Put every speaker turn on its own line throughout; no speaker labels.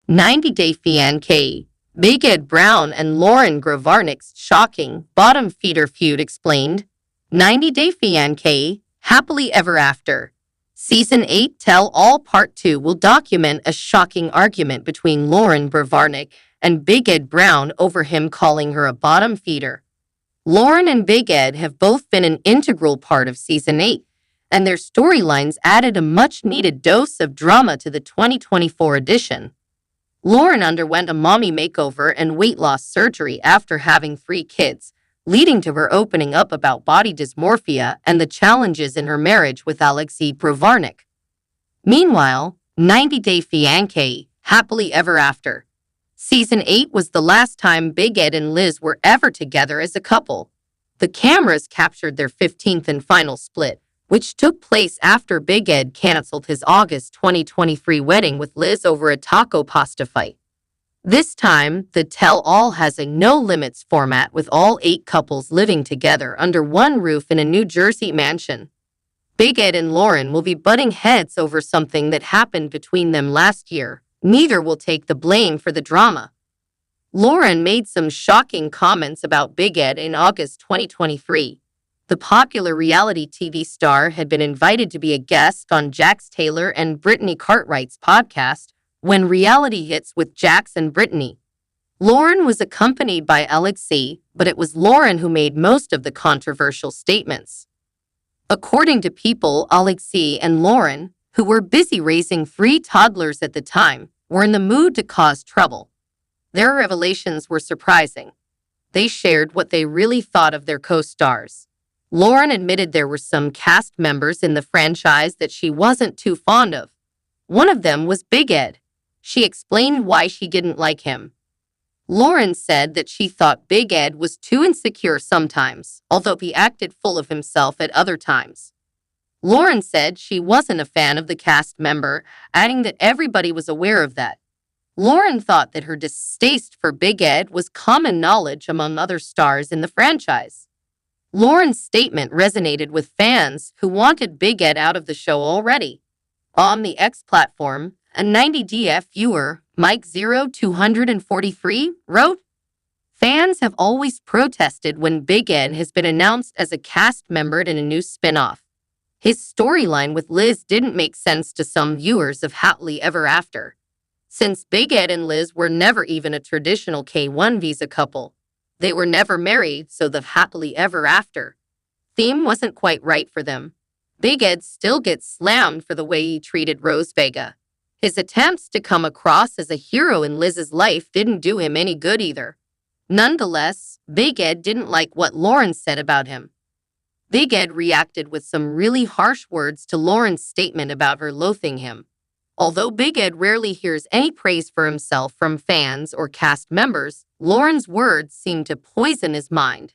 90-Day Fiancé, Big Ed Brown and Loren Brovarnik's shocking bottom feeder feud explained. 90-Day Fiancé, Happily Ever After. Season 8 Tell All Part 2 will document a shocking argument between Loren Brovarnik and Big Ed Brown over him calling her a bottom feeder. Loren and Big Ed have both been an integral part of Season 8, and their storylines added a much-needed dose of drama to the 2024 edition. Loren underwent a mommy makeover and weight loss surgery after having 3 kids, leading to her opening up about body dysmorphia and the challenges in her marriage with Fiancé Brovarnik. Meanwhile, 90-Day Fiancé, Happily Ever After. Season 8 was the last time Big Ed and Liz were ever together as a couple. The cameras captured their 15th and final split, which took place after Big Ed canceled his August 2023 wedding with Liz over a taco pasta fight. This time, the tell-all has a no-limits format with all 8 couples living together under one roof in a New Jersey mansion. Big Ed and Loren will be butting heads over something that happened between them last year. Neither will take the blame for the drama. Loren made some shocking comments about Big Ed in August 2023. The popular reality TV star had been invited to be a guest on Jax Taylor and Brittany Cartwright's podcast, When Reality Hits with Jax and Brittany. Loren was accompanied by Fiancé, but it was Loren who made most of the controversial statements. According to People, Fiancé and Loren, who were busy raising 3 toddlers at the time, were in the mood to cause trouble. Their revelations were surprising. They shared what they really thought of their co-stars. Loren admitted there were some cast members in the franchise that she wasn't too fond of. One of them was Big Ed. She explained why she didn't like him. Loren said that she thought Big Ed was too insecure sometimes, although he acted full of himself at other times. Loren said she wasn't a fan of the cast member, adding that everybody was aware of that. Loren thought that her distaste for Big Ed was common knowledge among other stars in the franchise. Loren's statement resonated with fans who wanted Big Ed out of the show already. On the X platform, a 90DF viewer, Mike0243, wrote, "Fans have always protested when Big Ed has been announced as a cast member in a new spin-off. His storyline with Liz didn't make sense to some viewers of Happily Ever After. Since Big Ed and Liz were never even a traditional K-1 visa couple, they were never married, so the Happily Ever After theme wasn't quite right for them. Big Ed still gets slammed for the way he treated Rose Vega. His attempts to come across as a hero in Liz's life didn't do him any good either. Nonetheless, Big Ed didn't like what Loren said about him. Big Ed reacted with some really harsh words to Loren's statement about her loathing him. Although Big Ed rarely hears any praise for himself from fans or cast members, Loren's words seemed to poison his mind.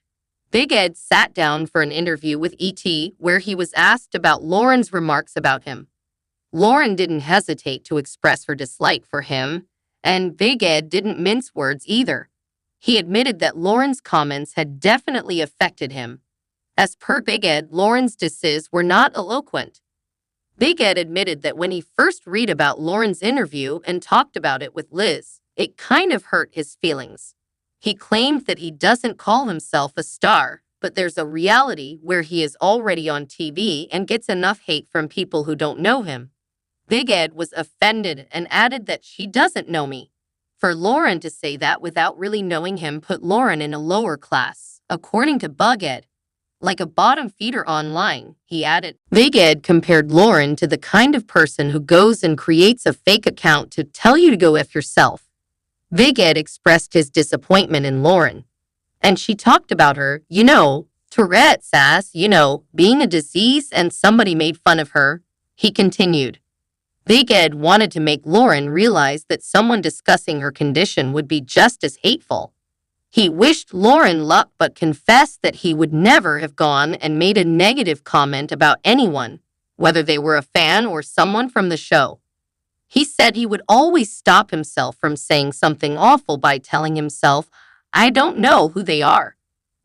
Big Ed sat down for an interview with ET where he was asked about Loren's remarks about him. Loren didn't hesitate to express her dislike for him, and Big Ed didn't mince words either. He admitted that Loren's comments had definitely affected him. As per Big Ed, Loren's disses were not eloquent. Big Ed admitted that when he first read about Loren's interview and talked about it with Liz, it kind of hurt his feelings. He claimed that he doesn't call himself a star, but there's a reality where he is already on TV and gets enough hate from people who don't know him. Big Ed was offended and added that she doesn't know me. For Loren to say that without really knowing him put Loren in a lower class, according to Big Ed. Like a bottom feeder online, he added. Big Ed compared Loren to the kind of person who goes and creates a fake account to tell you to go F yourself. Big Ed expressed his disappointment in Loren. And she talked about her, Tourette's as, being a disease and somebody made fun of her. He continued. Big Ed wanted to make Loren realize that someone discussing her condition would be just as hateful. He wished Loren luck but confessed that he would never have gone and made a negative comment about anyone, whether they were a fan or someone from the show. He said he would always stop himself from saying something awful by telling himself, I don't know who they are.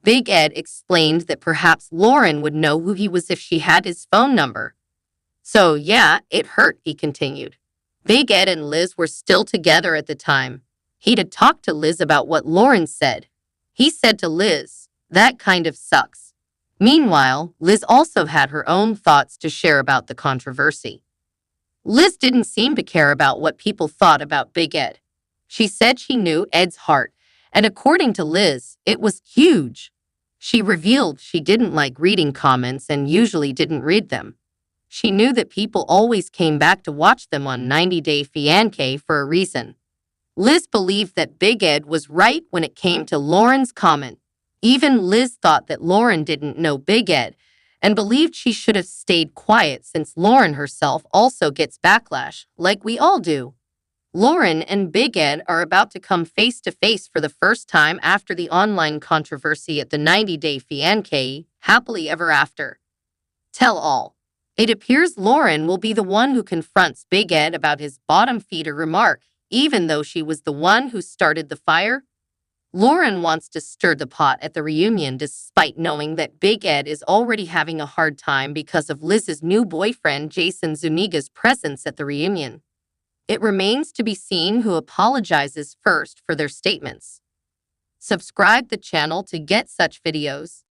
Big Ed explained that perhaps Loren would know who he was if she had his phone number. So yeah, it hurt, he continued. Big Ed and Liz were still together at the time. He'd had talked to Liz about what Loren said. He said to Liz, "That kind of sucks." Meanwhile, Liz also had her own thoughts to share about the controversy. Liz didn't seem to care about what people thought about Big Ed. She said she knew Ed's heart, and according to Liz, it was huge. She revealed she didn't like reading comments and usually didn't read them. She knew that people always came back to watch them on 90 Day Fiancé for a reason. Liz believed that Big Ed was right when it came to Loren's comment. Even Liz thought that Loren didn't know Big Ed and believed she should have stayed quiet since Loren herself also gets backlash, like we all do. Loren and Big Ed are about to come face to face for the first time after the online controversy at the 90 Day Fiancé, happily ever after. Tell all. It appears Loren will be the one who confronts Big Ed about his bottom feeder remark, even though she was the one who started the fire. Loren wants to stir the pot at the reunion despite knowing that Big Ed is already having a hard time because of Liz's new boyfriend Jason Zuniga's presence at the reunion. It remains to be seen who apologizes first for their statements. Subscribe the channel to get such videos.